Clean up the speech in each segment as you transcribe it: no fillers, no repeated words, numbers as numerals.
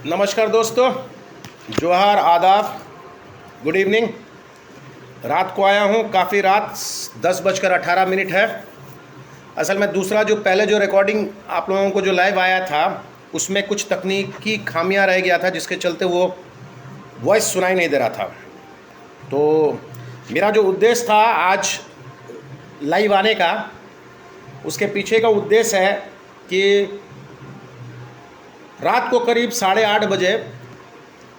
नमस्कार दोस्तों, जोहार, आदाब, गुड इवनिंग। रात को आया हूँ, काफ़ी रात 10:18 है। असल में दूसरा जो पहले जो रिकॉर्डिंग आप लोगों को जो लाइव आया था उसमें कुछ तकनीकी खामियां रह गया था, जिसके चलते वो वॉइस सुनाई नहीं दे रहा था। तो मेरा जो उद्देश्य था आज लाइव आने का, उसके पीछे का उद्देश्य है कि रात को करीब 8:30 बजे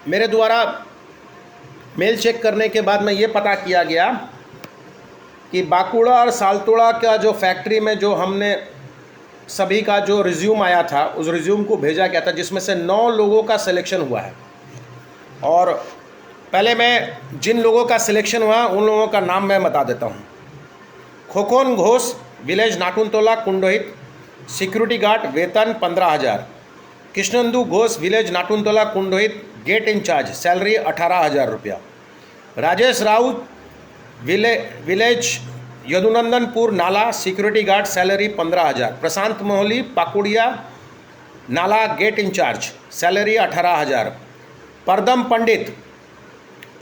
मेरे द्वारा मेल चेक करने के बाद में ये पता किया गया कि बाकुड़ा और सालतोड़ा का जो फैक्ट्री में जो हमने सभी का जो रिज्यूम आया था, उस रिज्यूम को भेजा गया था, जिसमें से 9 लोगों का सिलेक्शन हुआ है। और पहले मैं जिन लोगों का सिलेक्शन हुआ उन लोगों का नाम मैं बता देता हूँ। Khokon Ghosh, village Natuntola, Kundohit, security guard, वेतन 15,000। Krishnendu Ghosh, village Natuntola, Kundohit, gate incharge, salary 18,000 रुपया। Rajesh Raut, village Yadunandanpur Nala, security guard, salary 15,000। Prashant Mohli, Pakuria Nala, gate incharge, salary 18,000। Pardam Pandit,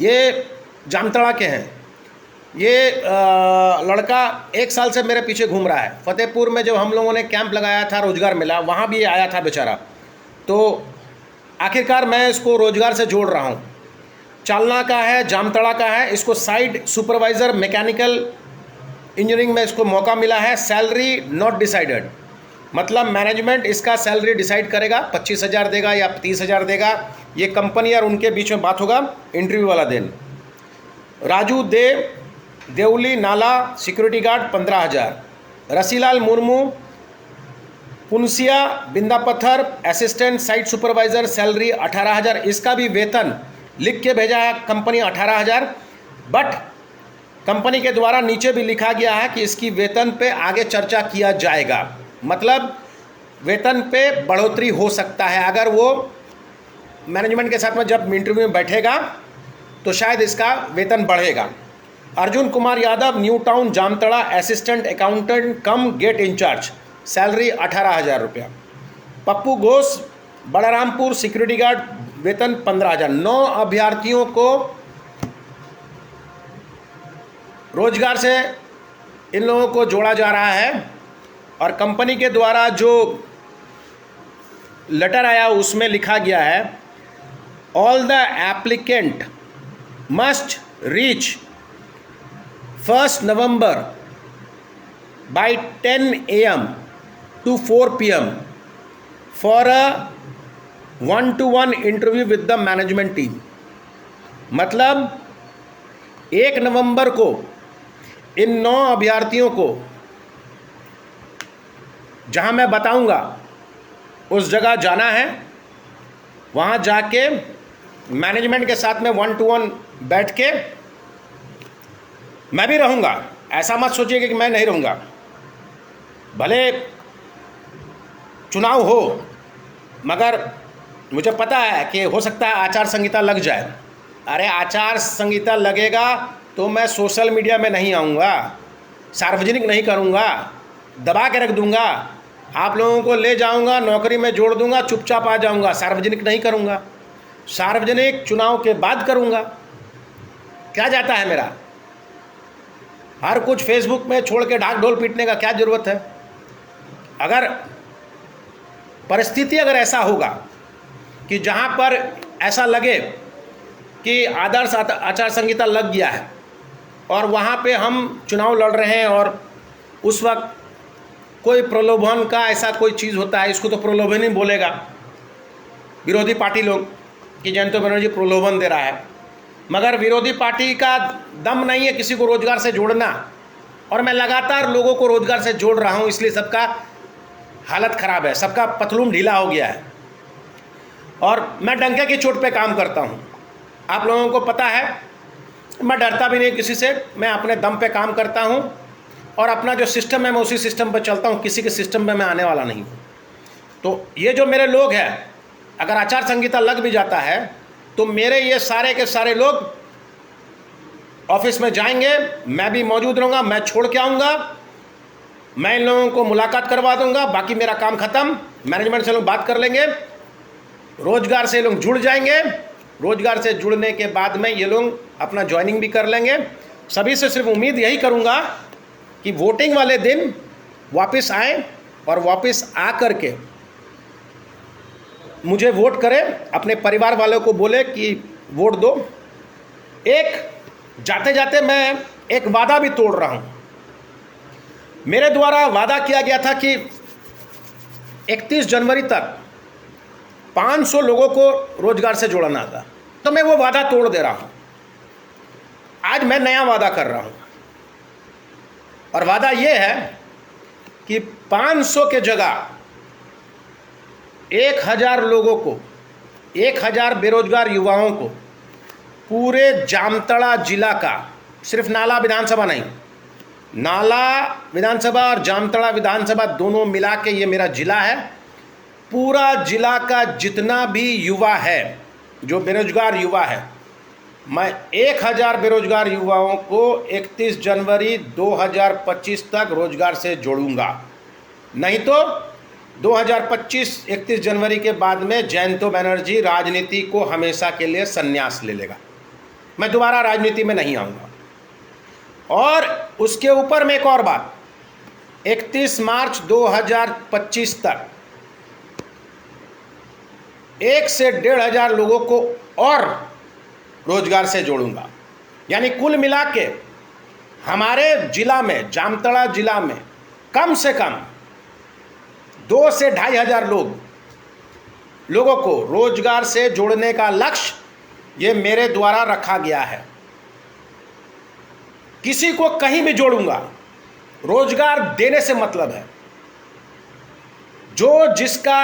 ये जामतड़ा के हैं। ये लड़का 1 साल से मेरे पीछे घूम रहा है। फतेहपुर में जब हम लोगों ने कैंप लगाया था, रोजगार मिला, वहाँ भी आया था बेचारा। तो आखिरकार मैं इसको रोजगार से जोड़ रहा हूँ। चालना का है, जामतड़ा का है। इसको साइड सुपरवाइज़र मैकेनिकल इंजीनियरिंग में इसको मौका मिला है। सैलरी नॉट डिसाइडेड, मतलब मैनेजमेंट इसका सैलरी डिसाइड करेगा, 25,000 देगा या 30,000 देगा। ये कंपनी और उनके बीच में बात होगा इंटरव्यू वाला दिन। राजू देवली नाला, सिक्योरिटी गार्ड 15,000। रसीलाल मुर्मू, पुनसिया बिंदा पत्थर, असिस्टेंट साइट सुपरवाइज़र, सैलरी 18,000। इसका भी वेतन लिख के भेजा है कंपनी 18,000, बट कंपनी के द्वारा नीचे भी लिखा गया है कि इसकी वेतन पे आगे चर्चा किया जाएगा। मतलब वेतन पे बढ़ोतरी हो सकता है। अगर वो मैनेजमेंट के साथ में जब इंटरव्यू में बैठेगा तो शायद इसका वेतन बढ़ेगा। Arjun Kumar Yadav, new town Jamtara, assistant accountant cum gate incharge, salary 18,000 रुपया। पप्पू घोष, बड़ारामपुर, सिक्योरिटी गार्ड, वेतन 15,000। 9 अभ्यर्थियों को रोजगार से इन लोगों को जोड़ा जा रहा है। और कंपनी के द्वारा जो लेटर आया उसमें लिखा गया है, all the applicant must reach 1 November by 10 AM to 4 PM for a 1-to-1 interview with the management team. मतलब 1 नवंबर को इन 9 अभ्यर्थियों को जहां मैं बताऊंगा उस जगह जाना है। वहां जाके मैनेजमेंट के साथ में 1-to-1 बैठ के, मैं भी रहूंगा, ऐसा मत सोचिएगा कि मैं नहीं रहूंगा। भले चुनाव हो, मगर मुझे पता है कि हो सकता है आचार संहिता लग जाए। अरे आचार संहिता लगेगा तो मैं सोशल मीडिया में नहीं आऊँगा, सार्वजनिक नहीं करूँगा, दबा के रख दूँगा, आप लोगों को ले जाऊँगा, नौकरी में जोड़ दूँगा, चुपचाप आ जाऊँगा, सार्वजनिक नहीं करूँगा। सार्वजनिक चुनाव के बाद करूँगा। क्या जाता है मेरा, हर कुछ फेसबुक में छोड़ के ढाक ढोल पीटने का क्या ज़रूरत है। अगर परिस्थिति अगर ऐसा होगा कि जहां पर ऐसा लगे कि आदर्श आचार संहिता लग गया है और वहां पे हम चुनाव लड़ रहे हैं, और उस वक्त कोई प्रलोभन का ऐसा कोई चीज़ होता है, इसको तो प्रलोभन ही बोलेगा विरोधी पार्टी लोग, कि जयंत बनर्जी प्रलोभन दे रहा है। मगर विरोधी पार्टी का दम नहीं है किसी को रोजगार से जोड़ना, और मैं लगातार लोगों को रोजगार से जोड़ रहा हूं, इसलिए सबका हालत ख़राब है, सबका पतलून ढीला हो गया है। और मैं डंके की चोट पे काम करता हूं, आप लोगों को पता है। मैं डरता भी नहीं किसी से, मैं अपने दम पे काम करता हूं, और अपना जो सिस्टम है मैं उसी सिस्टम पर चलता हूं, किसी के सिस्टम में मैं आने वाला नहीं हूँ। तो ये जो मेरे लोग हैं, अगर आचार संहिता लग भी जाता है तो मेरे ये सारे के सारे लोग ऑफिस में जाएंगे, मैं भी मौजूद रहूँगा, मैं छोड़ के आऊँगा, मैं इन लोगों को मुलाकात करवा दूंगा, बाकी मेरा काम ख़त्म, मैनेजमेंट से लोग बात कर लेंगे, रोजगार से ये लोग जुड़ जाएंगे। रोजगार से जुड़ने के बाद में ये लोग अपना ज्वाइनिंग भी कर लेंगे। सभी से सिर्फ उम्मीद यही करूंगा कि वोटिंग वाले दिन वापस आए और वापस आ कर के मुझे वोट करें, अपने परिवार वालों को बोले कि वोट दो। एक जाते जाते मैं एक वादा भी तोड़ रहा हूं। मेरे द्वारा वादा किया गया था कि 31 जनवरी तक 500 लोगों को रोजगार से जोड़ना था, तो मैं वो वादा तोड़ दे रहा हूं। आज मैं नया वादा कर रहा हूं और वादा ये है कि 500 के जगह 1000 लोगों को, 1000 बेरोजगार युवाओं को पूरे जामताड़ा जिला का, सिर्फ नाला विधानसभा नहीं, नाला विधानसभा और जामताड़ा विधानसभा दोनों मिला के ये मेरा जिला है, पूरा जिला का जितना भी युवा है, जो बेरोजगार युवा है, मैं 1000 बेरोजगार युवाओं को 31 जनवरी 2025 तक रोजगार से जोड़ूंगा। नहीं तो 2025 31 जनवरी के बाद में जयंतो बनर्जी राजनीति को हमेशा के लिए संन्यास ले लेगा। मैं दोबारा राजनीति में नहीं आऊँगा। और उसके ऊपर में एक और बात, 31 मार्च 2025 तक 1 से 1,500 लोगों को और रोजगार से जोड़ूंगा। यानी कुल मिला के हमारे जिला में, जामताड़ा जिला में कम से कम 2 से 2,500 लोगों को रोजगार से जोड़ने का लक्ष्य ये मेरे द्वारा रखा गया है। किसी को कहीं भी जोड़ूंगा, रोजगार देने से मतलब है। जो जिसका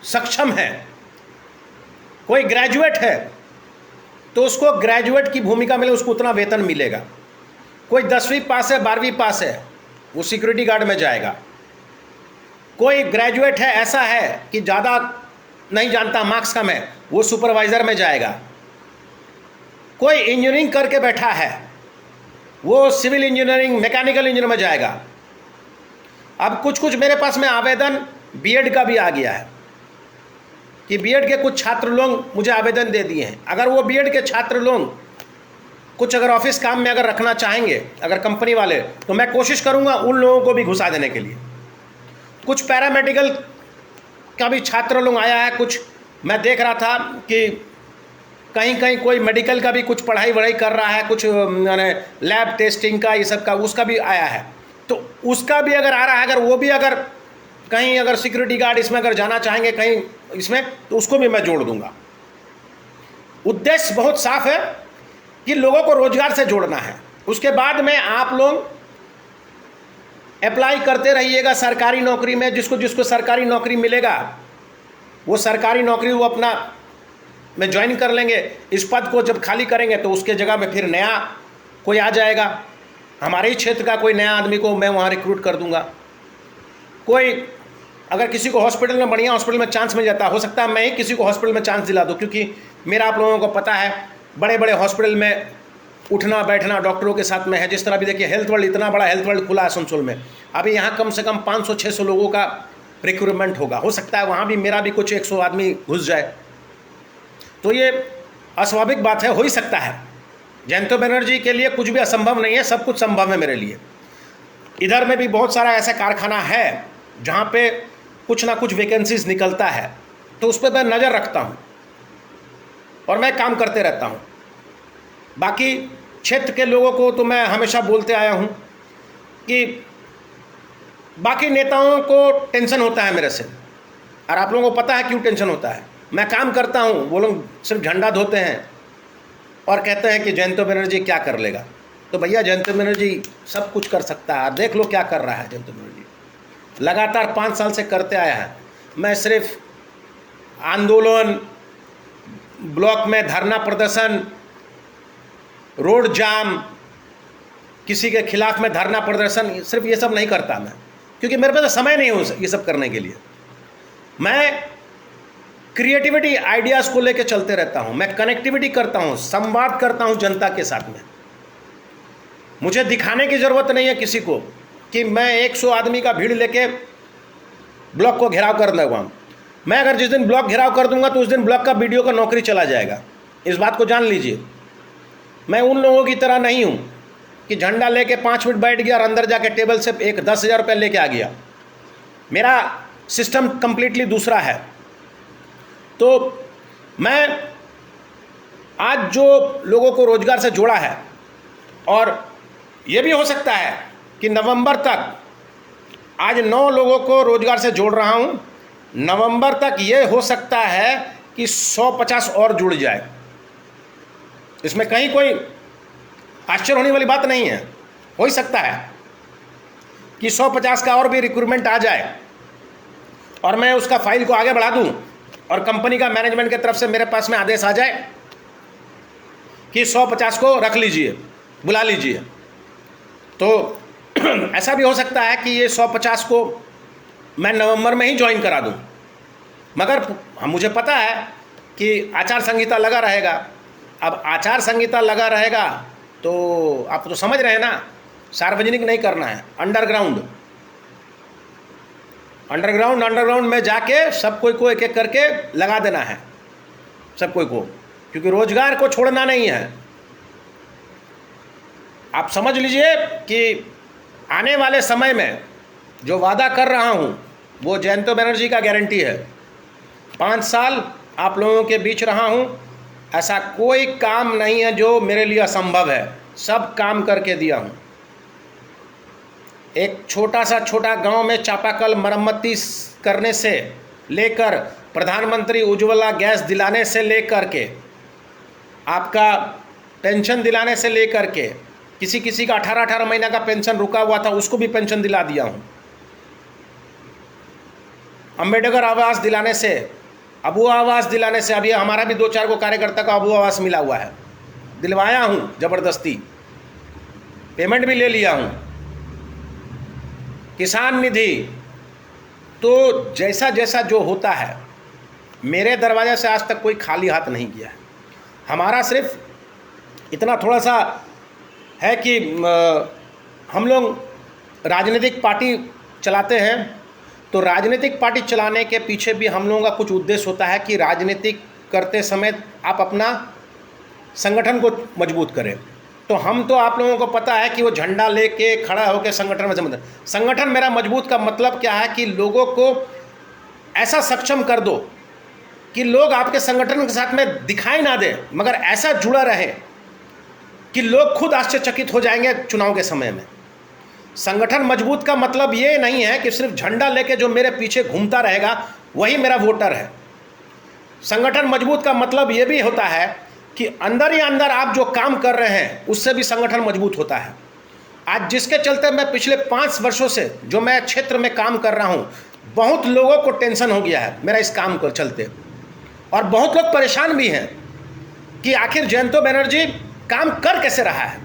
सक्षम है, कोई ग्रेजुएट है तो उसको ग्रेजुएट की भूमिका मिले, उसको उतना वेतन मिलेगा। कोई 10वीं पास है, 12वीं पास है, वो सिक्योरिटी गार्ड में जाएगा। कोई ग्रेजुएट है, ऐसा है कि ज़्यादा नहीं जानता, मार्क्स कम है, वो सुपरवाइज़र में जाएगा। कोई इंजीनियरिंग करके बैठा है, वो सिविल इंजीनियरिंग, मैकेनिकल इंजीनियर में जाएगा। अब कुछ मेरे पास में आवेदन बीएड का भी आ गया है कि बीएड के कुछ छात्र लोग मुझे आवेदन दे दिए हैं। अगर वो बीएड के छात्र लोग कुछ अगर ऑफिस काम में अगर रखना चाहेंगे, अगर कंपनी वाले, तो मैं कोशिश करूंगा उन लोगों को भी घुसा देने के लिए। कुछ पैरामेडिकल का भी छात्र लोग आया है। कुछ मैं देख रहा था कि कहीं कहीं कोई मेडिकल का भी कुछ पढ़ाई वढ़ाई कर रहा है, कुछ लैब टेस्टिंग का, ये सब का, उसका भी आया है। तो उसका भी अगर आ रहा है, अगर वो भी अगर कहीं अगर सिक्योरिटी गार्ड इसमें अगर जाना चाहेंगे कहीं इसमें, तो उसको भी मैं जोड़ दूंगा। उद्देश्य बहुत साफ है कि लोगों को रोजगार से जोड़ना है। उसके बाद में आप लोग अप्लाई करते रहिएगा सरकारी नौकरी में। जिसको जिसको सरकारी नौकरी मिलेगा वो सरकारी नौकरी वो अपना में ज्वाइन कर लेंगे। इस पद को जब खाली करेंगे तो उसके जगह में फिर नया कोई आ जाएगा। हमारे ही क्षेत्र का कोई नया आदमी को मैं वहाँ रिक्रूट कर दूंगा। कोई अगर किसी को हॉस्पिटल में, बढ़िया हॉस्पिटल में चांस मिल जाता, हो सकता है मैं ही किसी को हॉस्पिटल में चांस दिला दूँ, क्योंकि मेरा आप लोगों को पता है बड़े बड़े हॉस्पिटल में उठना बैठना डॉक्टरों के साथ में है। जिस तरह भी देखिए हेल्थ वर्ल्ड, इतना बड़ा हेल्थ वर्ल्ड खुला है आसनसोल में, अभी यहाँ कम से कम 500-600 लोगों का रिक्रूटमेंट होगा। हो सकता है वहाँ भी मेरा भी कुछ 100 आदमी घुस जाए, तो ये अस्वाभाविक बात है, हो ही सकता है। जयंतो बनर्जी के लिए कुछ भी असंभव नहीं है, सब कुछ संभव है मेरे लिए। इधर में भी बहुत सारा ऐसा कारखाना है जहाँ पे कुछ ना कुछ वैकेंसीज निकलता है, तो उस पर मैं नज़र रखता हूँ और मैं काम करते रहता हूँ। बाकी क्षेत्र के लोगों को तो मैं हमेशा बोलते आया हूँ कि बाकी नेताओं को टेंशन होता है मेरे से, और आप लोगों को पता है क्यों टेंशन होता है। मैं काम करता हूँ, वो लोग सिर्फ झंडा धोते हैं और कहते हैं कि जयंतो बनर्जी क्या कर लेगा। तो भैया जयंतो बनर्जी सब कुछ कर सकता है। देख लो क्या कर रहा है जयंतो बनर्जी, लगातार 5 साल से करते आया है। मैं सिर्फ आंदोलन, ब्लॉक में धरना प्रदर्शन, रोड जाम, किसी के खिलाफ में धरना प्रदर्शन, सिर्फ ये सब नहीं करता मैं, क्योंकि मेरे पास समय नहीं हो ये सब करने के लिए। मैं क्रिएटिविटी आइडियाज़ को लेकर चलते रहता हूँ, मैं कनेक्टिविटी करता हूँ, संवाद करता हूँ जनता के साथ में। मुझे दिखाने की ज़रूरत नहीं है किसी को कि मैं 100 आदमी का भीड़ लेके ब्लॉक को घेराव कर दूँगा। मैं अगर जिस दिन ब्लॉक घेराव कर दूंगा तो उस दिन ब्लॉक का वीडियो का नौकरी चला जाएगा। इस बात को जान लीजिए। मैं उन लोगों की तरह नहीं हूं कि झंडा लेके 5 मिनट बैठ गया और अंदर जाके टेबल से 10,000 रुपये लेके आ गया। मेरा सिस्टम कंप्लीटली दूसरा है। तो मैं आज जो लोगों को रोजगार से जोड़ा है, और ये भी हो सकता है कि नवंबर तक, आज 9 लोगों को रोजगार से जोड़ रहा हूं, नवंबर तक ये हो सकता है कि 150 और जुड़ जाए। इसमें कहीं कोई आश्चर्य होने वाली बात नहीं है। हो ही सकता है कि 150 का और भी रिक्रूटमेंट आ जाए और मैं उसका फाइल को आगे बढ़ा दूं और कंपनी का मैनेजमेंट की तरफ से मेरे पास में आदेश आ जाए कि 150 को रख लीजिए, बुला लीजिए। तो ऐसा भी हो सकता है कि ये 150 को मैं नवंबर में ही ज्वाइन करा दूं, मगर मुझे पता है कि आचार संहिता लगा रहेगा। अब आचार संहिता लगा रहेगा तो आप तो समझ रहे हैं ना, सार्वजनिक नहीं करना है, अंडरग्राउंड में जाके सब कोई को एक एक करके लगा देना है, सब कोई को, क्योंकि रोजगार को छोड़ना नहीं है। आप समझ लीजिए कि आने वाले समय में जो वादा कर रहा हूं वो जयंत बनर्जी का गारंटी है। 5 साल आप लोगों के बीच रहा हूं, ऐसा कोई काम नहीं है जो मेरे लिए असंभव है, सब काम करके दिया हूं। एक छोटा गांव में चापाकल मरम्मती करने से लेकर प्रधानमंत्री उज्ज्वला गैस दिलाने से लेकर के, आपका पेंशन दिलाने से लेकर के, किसी का 18 महीना का पेंशन रुका हुआ था उसको भी पेंशन दिला दिया हूं। अंबेडकर आवास दिलाने से, अबू आवास दिलाने से, अभी हमारा भी 2-4 को कार्यकर्ता का अबू आवास मिला हुआ है, दिलवाया हूं ज़बरदस्ती, पेमेंट भी ले लिया हूं। किसान निधि, तो जैसा जैसा जो होता है, मेरे दरवाजे से आज तक कोई खाली हाथ नहीं गया है। हमारा सिर्फ इतना थोड़ा सा है कि हम लोग राजनीतिक पार्टी चलाते हैं, तो राजनीतिक पार्टी चलाने के पीछे भी हम लोगों का कुछ उद्देश्य होता है कि राजनीतिक करते समय आप अपना संगठन को मजबूत करें। तो हम तो आप लोगों को पता है कि वो झंडा लेके खड़ा होकर संगठन में समझ, संगठन मेरा मजबूत का मतलब क्या है कि लोगों को ऐसा सक्षम कर दो कि लोग आपके संगठन के साथ में दिखाई ना दे, मगर ऐसा जुड़ा रहे कि लोग खुद आश्चर्यचकित हो जाएंगे चुनाव के समय में। संगठन मजबूत का मतलब ये नहीं है कि सिर्फ झंडा लेके जो मेरे पीछे घूमता रहेगा वही मेरा वोटर है। संगठन मजबूत का मतलब ये भी होता है कि अंदर ही अंदर आप जो काम कर रहे हैं उससे भी संगठन मजबूत होता है। आज जिसके चलते मैं पिछले 5 वर्षों से जो मैं क्षेत्र में काम कर रहा हूँ, बहुत लोगों को टेंशन हो गया है मेरा इस काम को चलते, और बहुत लोग परेशान भी हैं कि आखिर जयंत बनर्जी काम कर कैसे रहा है।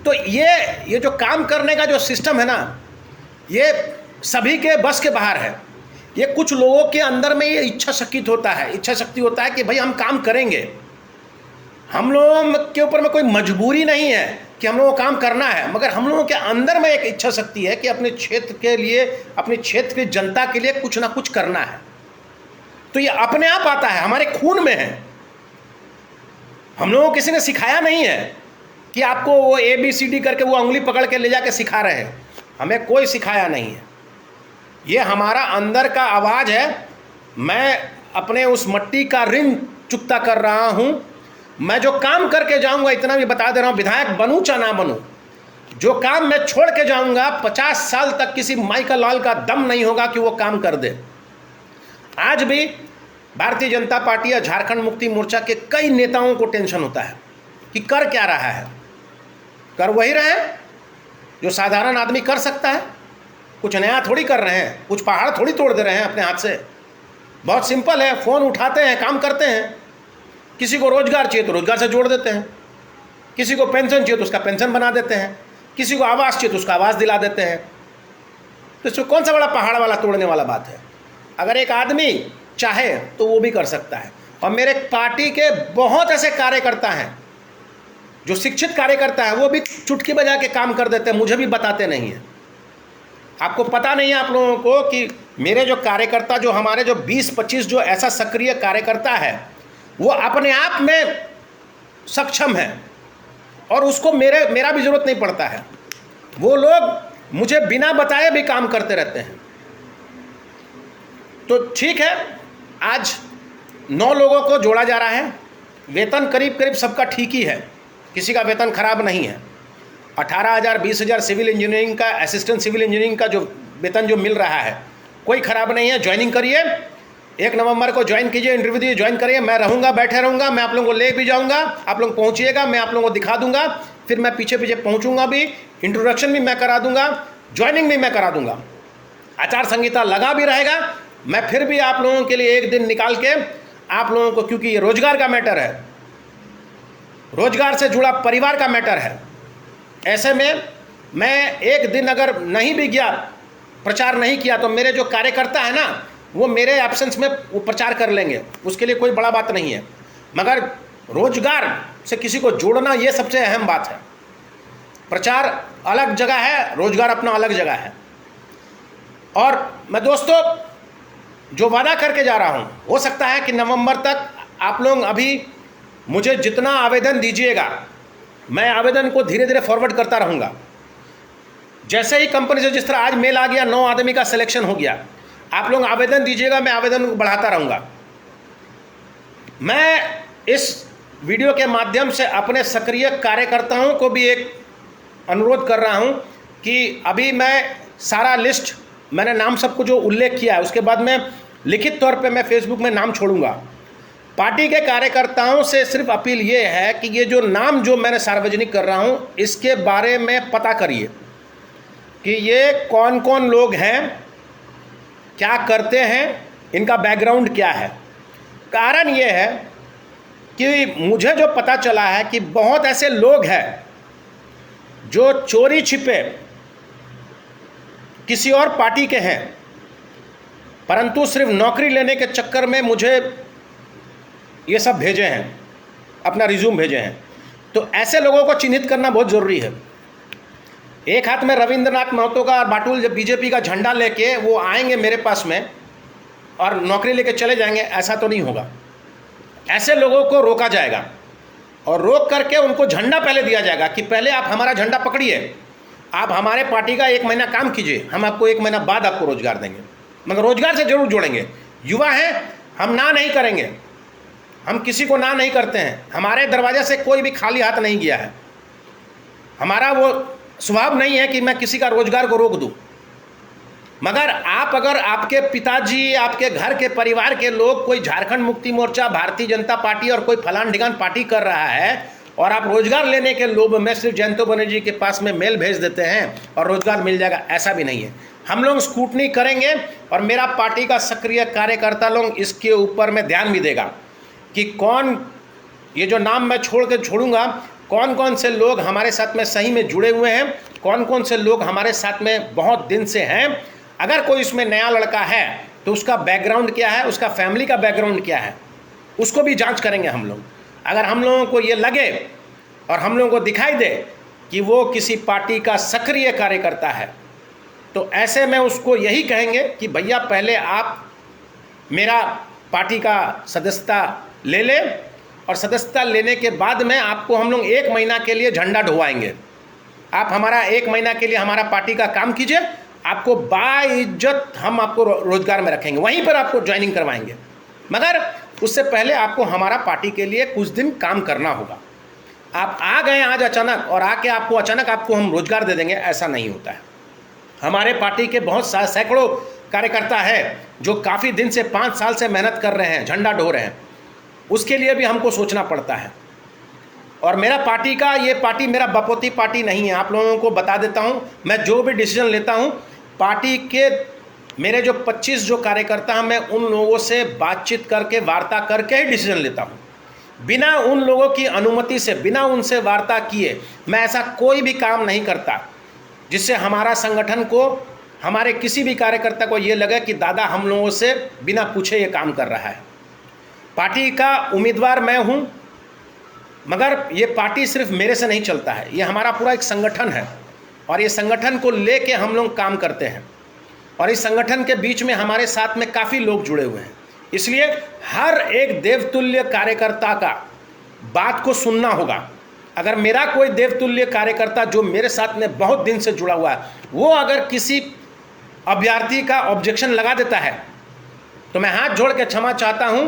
तो ये जो काम करने का जो सिस्टम है ना, ये सभी के बस के बाहर है। ये कुछ लोगों के अंदर में ये इच्छा शक्ति होता है कि भाई हम काम करेंगे। हम लोगों के ऊपर में कोई मजबूरी नहीं है कि हम लोगों को काम करना है, मगर हम लोगों के अंदर में एक इच्छा शक्ति है कि अपने क्षेत्र के लिए, अपने क्षेत्र की जनता के लिए कुछ ना कुछ करना है। तो ये अपने आप आता है, हमारे खून में है। हम लोगों को किसी ने सिखाया नहीं है कि आपको वो ABCD करके वो उंगली पकड़ के ले जाके सिखा रहे हैं, हमें कोई सिखाया नहीं है। ये हमारा अंदर का आवाज़ है। मैं अपने उस मट्टी का ऋण चुकता कर रहा हूँ। मैं जो काम करके जाऊँगा, इतना भी बता दे रहा हूँ, विधायक बनूँ चाहे ना बनूँ, जो काम मैं छोड़ के जाऊँगा 50 साल तक किसी माइकल लाल का दम नहीं होगा कि वो काम कर दे। आज भी भारतीय जनता पार्टी या झारखंड मुक्ति मोर्चा के कई नेताओं को टेंशन होता है कि कर क्या रहा है। कर वही रहे जो साधारण आदमी कर सकता है, कुछ नया थोड़ी कर रहे हैं, कुछ पहाड़ थोड़ी तोड़ दे रहे हैं अपने हाथ से। बहुत सिंपल है, फ़ोन उठाते हैं, काम करते हैं। किसी को रोजगार चाहिए तो रोजगार से जोड़ देते हैं, किसी को पेंशन चाहिए तो उसका पेंशन बना देते हैं, किसी को आवास चाहिए तो उसका आवास दिला देते हैं। तो इसमें कौन सा बड़ा पहाड़ वाला तोड़ने वाला बात है। अगर एक आदमी चाहे तो वो भी कर सकता है। और मेरे पार्टी के बहुत ऐसे कार्यकर्ता हैं जो शिक्षित कार्यकर्ता है, वो भी चुटकी बजा के काम कर देते हैं, मुझे भी बताते नहीं हैं। आपको पता नहीं है आप लोगों को कि मेरे जो कार्यकर्ता, जो हमारे जो 20-25 जो ऐसा सक्रिय कार्यकर्ता है, वो अपने आप में सक्षम है और उसको मेरा भी ज़रूरत नहीं पड़ता है। वो लोग मुझे बिना बताए भी काम करते रहते हैं। तो ठीक है, आज 9 लोगों को जोड़ा जा रहा है। वेतन करीब करीब सबका ठीक ही है, किसी का वेतन खराब नहीं है। 18,000 20,000 सिविल इंजीनियरिंग का, असिस्टेंट सिविल इंजीनियरिंग का जो वेतन जो मिल रहा है कोई ख़राब नहीं है। ज्वाइनिंग करिए, 1 नवंबर को ज्वाइन कीजिए, इंटरव्यू दिए, ज्वाइन करिए। मैं रहूँगा, बैठे रहूँगा, मैं आप लोगों को ले भी जाऊँगा, आप लोग पहुँचिएगा, मैं आप लोगों को दिखा दूँगा, फिर मैं पीछे पीछे पहुँचूँगा भी, इंट्रोडक्शन भी मैं करा दूँगा, ज्वाइनिंग भी मैं करा दूँगा। आचार संहिता लगा भी रहेगा। मैं फिर भी आप लोगों के लिए एक दिन निकाल के आप लोगों को, क्योंकि ये रोजगार का मैटर है, रोजगार से जुड़ा परिवार का मैटर है, ऐसे में मैं एक दिन अगर नहीं भी गया, प्रचार नहीं किया, तो मेरे जो कार्यकर्ता है ना, वो मेरे एब्सेंस में वो प्रचार कर लेंगे, उसके लिए कोई बड़ा बात नहीं है। मगर रोजगार से किसी को जोड़ना, ये सबसे अहम बात है। प्रचार अलग जगह है, रोजगार अपना अलग जगह है। और मैं दोस्तों जो वादा करके जा रहा हूँ, हो सकता है कि नवंबर तक आप लोग अभी मुझे जितना आवेदन दीजिएगा, मैं आवेदन को धीरे धीरे फॉरवर्ड करता रहूँगा। जैसे ही कंपनी से, जिस तरह आज मेल आ गया, 9 आदमी का सिलेक्शन हो गया, आप लोग आवेदन दीजिएगा, मैं आवेदन को बढ़ाता रहूँगा। मैं इस वीडियो के माध्यम से अपने सक्रिय कार्यकर्ताओं को भी एक अनुरोध कर रहा हूँ कि अभी मैं सारा लिस्ट, मैंने नाम सबको जो उल्लेख किया है, उसके बाद में लिखित तौर पे मैं फेसबुक में नाम छोड़ूंगा। पार्टी के कार्यकर्ताओं से सिर्फ अपील ये है कि ये जो नाम जो मैंने सार्वजनिक कर रहा हूँ, इसके बारे में पता करिए कि ये कौन कौन लोग हैं, क्या करते हैं, इनका बैकग्राउंड क्या है। कारण ये है कि मुझे जो पता चला है कि बहुत ऐसे लोग हैं जो चोरी छिपे किसी और पार्टी के हैं, परंतु सिर्फ नौकरी लेने के चक्कर में मुझे ये सब भेजे हैं, अपना रिज्यूम भेजे हैं। तो ऐसे लोगों को चिन्हित करना बहुत ज़रूरी है। एक हाथ में रविंद्रनाथ महतो का और बाटुल जब बीजेपी का झंडा लेके वो आएंगे मेरे पास में और नौकरी लेके चले जाएंगे, ऐसा तो नहीं होगा। ऐसे लोगों को रोका जाएगा और रोक करके उनको झंडा पहले दिया जाएगा कि पहले आप हमारा झंडा पकड़िए, आप हमारे पार्टी का 1 महीना काम कीजिए, हम आपको 1 महीना बाद आपको रोजगार देंगे, मगर रोजगार से जरूर जोड़ेंगे। युवा हैं, हम ना नहीं करेंगे, हम किसी को ना नहीं करते हैं। हमारे दरवाजे से कोई भी खाली हाथ नहीं गया है। हमारा वो स्वभाव नहीं है कि मैं किसी का रोजगार को रोक दूं। मगर आप, अगर आपके पिताजी, आपके घर के परिवार के लोग कोई झारखंड मुक्ति मोर्चा, भारतीय जनता पार्टी और कोई फलान ढिगान पार्टी कर रहा है और आप रोजगार लेने के लोभ में सिर्फ जयंतो बनर्जी के पास में मेल भेज देते हैं और रोजगार मिल जाएगा, ऐसा भी नहीं है। हम लोग स्क्रूटनी करेंगे और मेरा पार्टी का सक्रिय कार्यकर्ता लोग इसके ऊपर में ध्यान भी देगा कि कौन, ये जो नाम मैं छोड़ूंगा, कौन कौन से लोग हमारे साथ में सही में जुड़े हुए हैं, कौन कौन से लोग हमारे साथ में बहुत दिन से हैं। अगर कोई इसमें नया लड़का है तो उसका बैकग्राउंड क्या है, उसका फैमिली का बैकग्राउंड क्या है, उसको भी जांच करेंगे हम लोग। अगर हम लोगों को ये लगे और हम लोगों को दिखाई दे कि वो किसी पार्टी का सक्रिय कार्यकर्ता है, तो ऐसे में उसको यही कहेंगे कि भैया पहले आप मेरा पार्टी का सदस्यता ले ले और सदस्यता लेने के बाद में आपको हम लोग 1 महीना के लिए झंडा ढुवाएंगे। आप हमारा 1 महीना के लिए हमारा पार्टी का काम कीजिए, आपको बाइज्जत हम आपको रोजगार में रखेंगे, वहीं पर आपको ज्वाइनिंग करवाएंगे। मगर उससे पहले आपको हमारा पार्टी के लिए कुछ दिन काम करना होगा। आप आ गए आज अचानक और आके आपको अचानक आपको हम रोजगार दे देंगे, ऐसा नहीं होता है। हमारे पार्टी के बहुत सैकड़ों कार्यकर्ता है जो काफ़ी दिन से 5 साल से मेहनत कर रहे हैं, झंडा ढो रहे हैं, उसके लिए भी हमको सोचना पड़ता है। और मेरा पार्टी का, ये पार्टी मेरा बपोती पार्टी नहीं है। आप लोगों को बता देता हूँ, मैं जो भी डिसीजन लेता हूँ, पार्टी के मेरे जो 25 जो कार्यकर्ता हैं, मैं उन लोगों से बातचीत करके, वार्ता करके ही डिसीजन लेता हूँ। बिना उन लोगों की अनुमति से, बिना उनसे वार्ता किए मैं ऐसा कोई भी काम नहीं करता जिससे हमारा संगठन को, हमारे किसी भी कार्यकर्ता को ये लगे कि दादा हम लोगों से बिना पूछे ये काम कर रहा है। पार्टी का उम्मीदवार मैं हूँ, मगर ये पार्टी सिर्फ मेरे से नहीं चलता है, ये हमारा पूरा एक संगठन है और ये संगठन को लेके हम लोग काम करते हैं। और इस संगठन के बीच में हमारे साथ में काफ़ी लोग जुड़े हुए हैं। इसलिए हर एक देवतुल्य कार्यकर्ता का बात को सुनना होगा। अगर मेरा कोई देवतुल्य कार्यकर्ता जो मेरे साथ में बहुत दिन से जुड़ा हुआ है, वो अगर किसी अभ्यर्थी का ऑब्जेक्शन लगा देता है तो मैं हाथ जोड़ के क्षमा चाहता हूँ,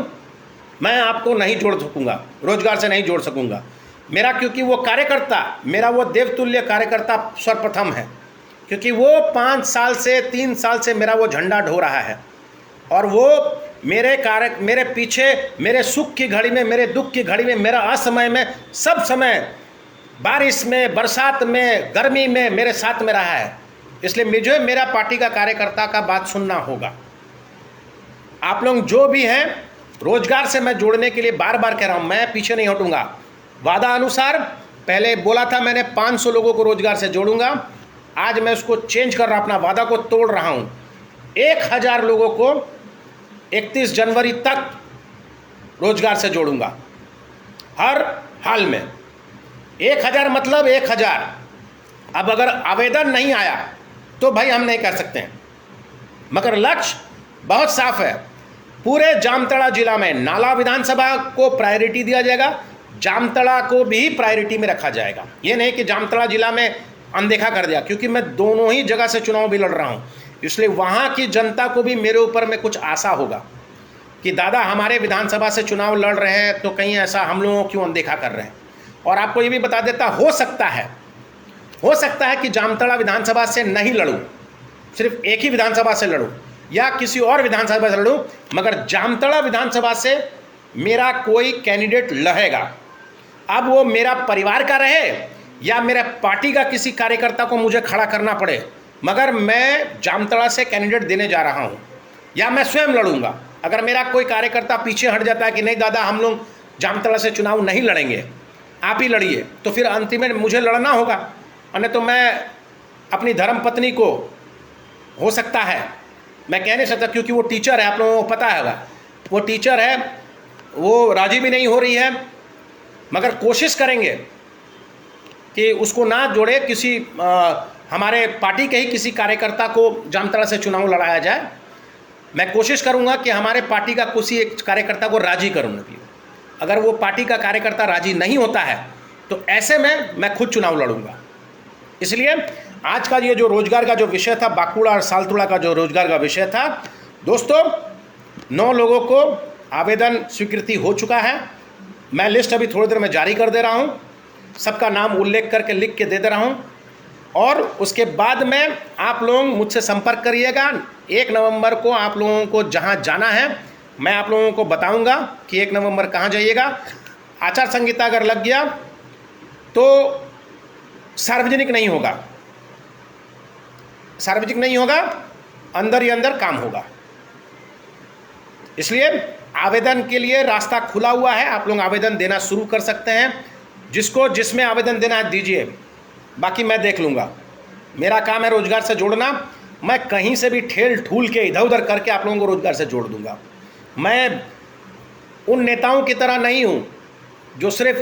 मैं आपको नहीं जोड़ सकूँगा, रोजगार से नहीं जोड़ सकूँगा। मेरा क्योंकि वो कार्यकर्ता, मेरा वो देवतुल्य कार्यकर्ता सर्वप्रथम है, क्योंकि वो 5 साल से 3 साल से मेरा वो झंडा ढो रहा है और वो मेरे पीछे, मेरे सुख की घड़ी में, मेरे दुख की घड़ी में, मेरा असमय में, सब समय, बारिश में, बरसात में, गर्मी में मेरे साथ में रहा है। इसलिए मुझे मेरा पार्टी का कार्यकर्ता का बात सुनना होगा। आप लोग जो भी हैं, रोजगार से मैं जोड़ने के लिए बार बार कह रहा हूं, मैं पीछे नहीं हटूंगा। वादा अनुसार पहले बोला था मैंने 500 लोगों को रोजगार से जोड़ूंगा, आज मैं उसको चेंज कर रहा हूं, अपना वादा को तोड़ रहा हूं। 1000 लोगों को 31 जनवरी तक रोजगार से जोड़ूंगा, हर हाल में। 1000 मतलब 1000। अब अगर आवेदन नहीं आया तो भाई हम नहीं कर सकते हैं, मगर लक्ष्य बहुत साफ है। पूरे जामताड़ा जिला में नाला विधानसभा को प्रायोरिटी दिया जाएगा, जामताड़ा को भी प्रायोरिटी में रखा जाएगा। ये नहीं कि जामताड़ा जिला में अनदेखा कर दिया, क्योंकि मैं दोनों ही जगह से चुनाव भी लड़ रहा हूँ। इसलिए वहाँ की जनता को भी मेरे ऊपर में कुछ आशा होगा कि दादा हमारे विधानसभा से चुनाव लड़ रहे हैं तो कहीं ऐसा हम लोगों क्यों अनदेखा कर रहे हैं। और आपको ये भी बता देता, हो सकता है कि जामताड़ा विधानसभा से नहीं लड़ूँ, सिर्फ एक ही विधानसभा से लड़ूँ या किसी और विधानसभा से लड़ूँ, मगर जामताड़ा विधानसभा से मेरा कोई कैंडिडेट लड़ेगा। अब वो मेरा परिवार का रहे या मेरा पार्टी का किसी कार्यकर्ता को मुझे खड़ा करना पड़े, मगर मैं जामताड़ा से कैंडिडेट देने जा रहा हूँ या मैं स्वयं लड़ूंगा। अगर मेरा कोई कार्यकर्ता पीछे हट जाता है कि नहीं दादा हम लोग जामताड़ा से चुनाव नहीं लड़ेंगे, आप ही लड़िए, तो फिर अंतिम में मुझे लड़ना होगा। और नहीं तो मैं अपनी धर्मपत्नी को, हो सकता है, मैं कह नहीं सकता क्योंकि वो टीचर है, आप लोगों को पता होगा, वो टीचर है, वो राजी भी नहीं हो रही है, मगर कोशिश करेंगे कि उसको ना जोड़े, किसी हमारे पार्टी के ही किसी कार्यकर्ता को जामताड़ा से चुनाव लड़ाया जाए। मैं कोशिश करूंगा कि हमारे पार्टी का किसी एक कार्यकर्ता को राजी करूँगा। अगर वो पार्टी का कार्यकर्ता राजी नहीं होता है तो ऐसे में मैं खुद चुनाव लड़ूंगा। इसलिए आज का ये जो रोजगार का जो विषय था, बाकुड़ा और सालतोड़ा का जो रोजगार का विषय था, दोस्तों 9 लोगों को आवेदन स्वीकृति हो चुका है। मैं लिस्ट अभी थोड़ी देर में जारी कर दे रहा हूँ, सबका नाम उल्लेख करके लिख के दे दे रहा हूँ। और उसके बाद में आप लोग मुझसे संपर्क करिएगा। 1 नवंबर को आप लोगों को जहाँ जाना है मैं आप लोगों को बताऊंगा कि 1 नवंबर कहाँ जाइएगा। आचार संहिता अगर लग गया तो सार्वजनिक नहीं होगा, सार्वजनिक नहीं होगा, अंदर ही अंदर काम होगा। इसलिए आवेदन के लिए रास्ता खुला हुआ है, आप लोग आवेदन देना शुरू कर सकते हैं। जिसको जिसमें आवेदन देना है दीजिए, बाकी मैं देख लूँगा। मेरा काम है रोजगार से जोड़ना, मैं कहीं से भी ठेल ठूल के इधर उधर करके आप लोगों को रोजगार से जोड़ दूंगा। मैं उन नेताओं की तरह नहीं हूँ जो सिर्फ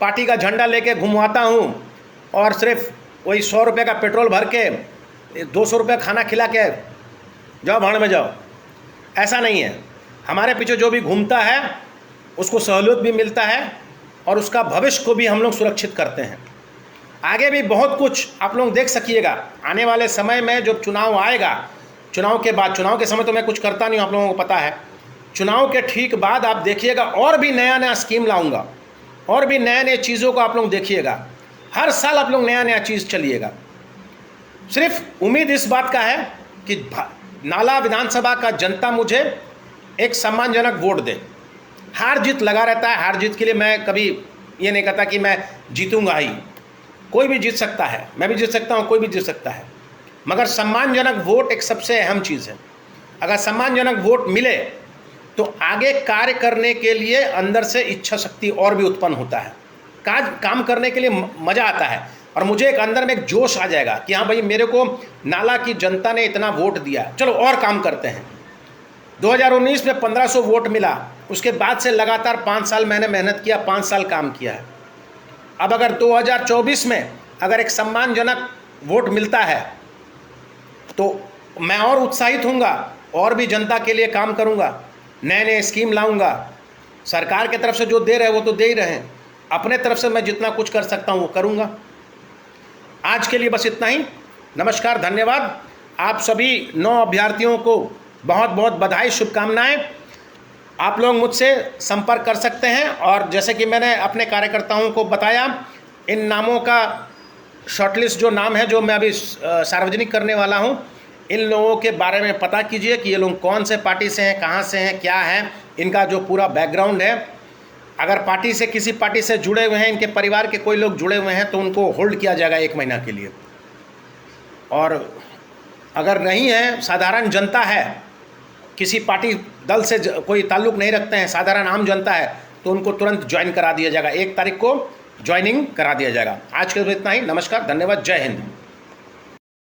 पार्टी का झंडा लेके घुमवाता हूँ और सिर्फ वही 100 रुपये का पेट्रोल भर के 200 रुपये खाना खिला के जाओ भाड़ में जाओ, ऐसा नहीं है। हमारे पीछे जो भी घूमता है उसको सहूलियत भी मिलता है और उसका भविष्य को भी हम लोग सुरक्षित करते हैं। आगे भी बहुत कुछ आप लोग देख सकिएगा आने वाले समय में। जब चुनाव आएगा, चुनाव के बाद, चुनाव के समय तो मैं कुछ करता नहीं हूँ, आप लोगों को पता है, चुनाव के ठीक बाद आप देखिएगा और भी नया नया स्कीम लाऊंगा और भी नए नए चीज़ों को आप लोग देखिएगा। हर साल आप लोग नया नया चीज़ चलिएगा। सिर्फ उम्मीद इस बात का है कि नाला विधानसभा का जनता मुझे एक सम्मानजनक वोट दे। हार जीत लगा रहता है, हार जीत के लिए मैं कभी ये नहीं कहता कि मैं जीतूंगा ही। कोई भी जीत सकता है, मैं भी जीत सकता हूँ, कोई भी जीत सकता है, मगर सम्मानजनक वोट एक सबसे अहम चीज़ है। अगर सम्मानजनक वोट मिले तो आगे कार्य करने के लिए अंदर से इच्छा शक्ति और भी उत्पन्न होता है, काम करने के लिए मज़ा आता है और मुझे एक अंदर में एक जोश आ जाएगा कि हाँ भाई मेरे को नाला की जनता ने इतना वोट दिया, चलो और काम करते हैं। 2019 में 1500 वोट मिला, उसके बाद से लगातार 5 साल मैंने मेहनत किया, 5 साल काम किया है। अब अगर 2024 में अगर एक सम्मानजनक वोट मिलता है तो मैं और उत्साहित हूँगा, और भी जनता के लिए काम करूँगा, नए नए स्कीम लाऊंगा। सरकार की तरफ से जो दे रहे हैं वो तो दे ही रहे हैं, अपने तरफ से मैं जितना कुछ कर सकता हूँ वो करूँगा। आज के लिए बस इतना ही। नमस्कार, धन्यवाद। आप सभी 9 अभ्यर्थियों को बहुत बहुत बधाई, शुभकामनाएं। आप लोग मुझसे संपर्क कर सकते हैं, और जैसे कि मैंने अपने कार्यकर्ताओं को बताया, इन नामों का शॉर्टलिस्ट जो नाम है जो मैं अभी सार्वजनिक करने वाला हूं, इन लोगों के बारे में पता कीजिए कि ये लोग कौन से पार्टी से हैं, कहां से हैं, क्या है इनका जो पूरा बैकग्राउंड है। अगर पार्टी से, किसी पार्टी से जुड़े हुए हैं, इनके परिवार के कोई लोग जुड़े हुए हैं, तो उनको होल्ड किया जाएगा 1 महीना के लिए। और अगर नहीं है, साधारण जनता है, किसी पार्टी दल से कोई ताल्लुक़ नहीं रखते हैं, साधारण आम जनता है, तो उनको तुरंत ज्वाइन करा दिया जाएगा। 1 तारीख को ज्वाइनिंग करा दिया जाएगा। आज के लिए इतना ही। नमस्कार, धन्यवाद, जय हिंद।